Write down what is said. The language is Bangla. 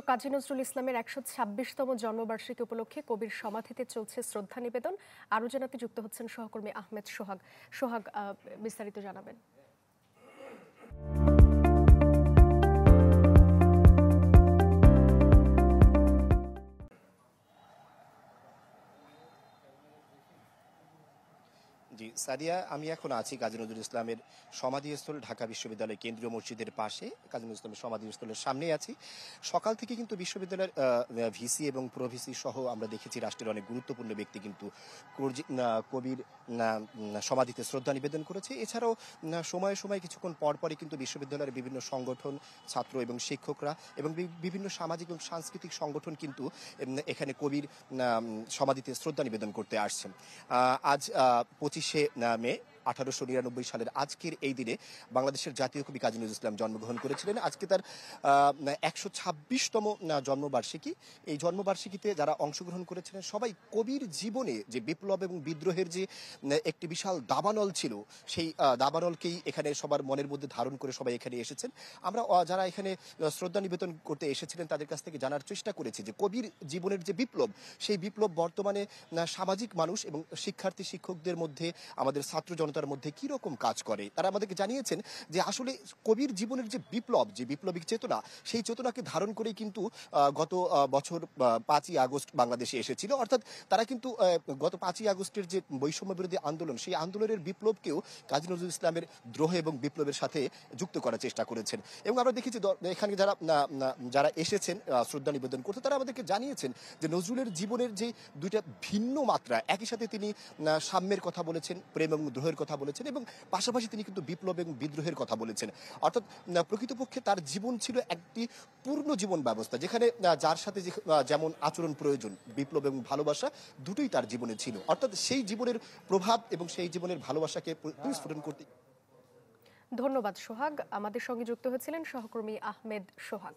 কাজী নজরুল ইসলামের ১২৬তম জন্মবার্ষিকী উপলক্ষে কবির সমাধিতে চলছে শ্রদ্ধা নিবেদন। আরো জানাতে যুক্ত হচ্ছেন সহকর্মী আহমেদ সোহাগ। সোহাগ, বিস্তারিত জানাবেন। জি সাদিয়া, আমি এখন আছি কাজী নজরুল ইসলামের সমাধিস্থল ঢাকা বিশ্ববিদ্যালয় কেন্দ্রীয় মসজিদের পাশে। কাজী নজরুল ইসলামের সমাধিস্থলের সামনেই আছি। সকাল থেকে কিন্তু বিশ্ববিদ্যালয়ের ভিসি এবং প্রভিসি সহ আমরা দেখেছি রাষ্ট্রের অনেক গুরুত্বপূর্ণ ব্যক্তি কিন্তু কবির সমাধিতে শ্রদ্ধা নিবেদন করেছে। এছাড়াও সময়ে সময়ে কিছুক্ষণ পরপরই কিন্তু বিশ্ববিদ্যালয়ের বিভিন্ন সংগঠন, ছাত্র এবং শিক্ষকরা এবং বিভিন্ন সামাজিক এবং সাংস্কৃতিক সংগঠন কিন্তু এখানে কবির সমাধিতে শ্রদ্ধা নিবেদন করতে আসছেন। আজ ২৫শে মে ১৮৯৯ সালের আজকের এই দিনে বাংলাদেশের জাতীয় কবি কাজী নজরুল ইসলাম জন্মগ্রহণ করেছিলেন। আজকে তার ১২৬তম জন্মবার্ষিকী। এই জন্মবার্ষিকীতে যারা অংশগ্রহণ করেছিলেন সবাই কবির জীবনে যে বিপ্লব এবং বিদ্রোহের যে একটি বিশাল দাবানল ছিল, সেই দাবানলকেই এখানে সবার মনের মধ্যে ধারণ করে সবাই এখানে এসেছেন। আমরা যারা এখানে শ্রদ্ধা নিবেদন করতে এসেছিলেন তাদের কাছ থেকে জানার চেষ্টা করেছি যে কবির জীবনের যে বিপ্লব, সেই বিপ্লব বর্তমানে সামাজিক মানুষ এবং শিক্ষার্থী শিক্ষকদের মধ্যে, আমাদের ছাত্র জনতার মধ্যে কি রকম কাজ করে। তারা আমাদেরকে জানিয়েছেন যে আসলে কবির জীবনের যে বিপ্লব, যে বিপ্লবিক চেতনা, সেই চেতনাকে ধারণ করেই কিন্তু গত বছর ৫ই আগস্ট বাংলাদেশে এসেছিল। অর্থাৎ তারা কিন্তু গত ৫ই আগস্টের যে বৈষম্য বিরোধী আন্দোলন, সেই আন্দোলনের বিপ্লবকেও কাজী নজরুল ইসলামের দ্রোহ এবং বিপ্লবের সাথে যুক্ত করার চেষ্টা করেছেন। এবং আমরা দেখেছি এখানে যারা এসেছেন শ্রদ্ধা নিবেদন করতে, তারা আমাদেরকে জানিয়েছেন যে নজরুলের জীবনের যে দুইটা ভিন্ন মাত্রা, একই সাথে তিনি সাম্যের কথা বলেছেন, প্রেম এবং দ্রোহের কথা বলেছেন, এবং পাশাপাশি তিনি কিন্তু বিপ্লব এবং বিদ্রোহের কথা বলেছেন। অর্থাৎ প্রকৃতপক্ষে তার জীবন ছিল একটি পূর্ণ জীবন ব্যবস্থা, যেখানে যার সাথে যেমন আচরণ প্রয়োজন, বিপ্লব এবং ভালোবাসা দুটোই তার জীবনে ছিল। অর্থাৎ সেই জীবনের প্রভাব এবং সেই জীবনের ভালোবাসাকে পরিস্ফুটন করতে। ধন্যবাদ সোহাগ। আমাদের সঙ্গে যুক্ত হয়েছিলেন সহকর্মী আহমেদ সোহাগ।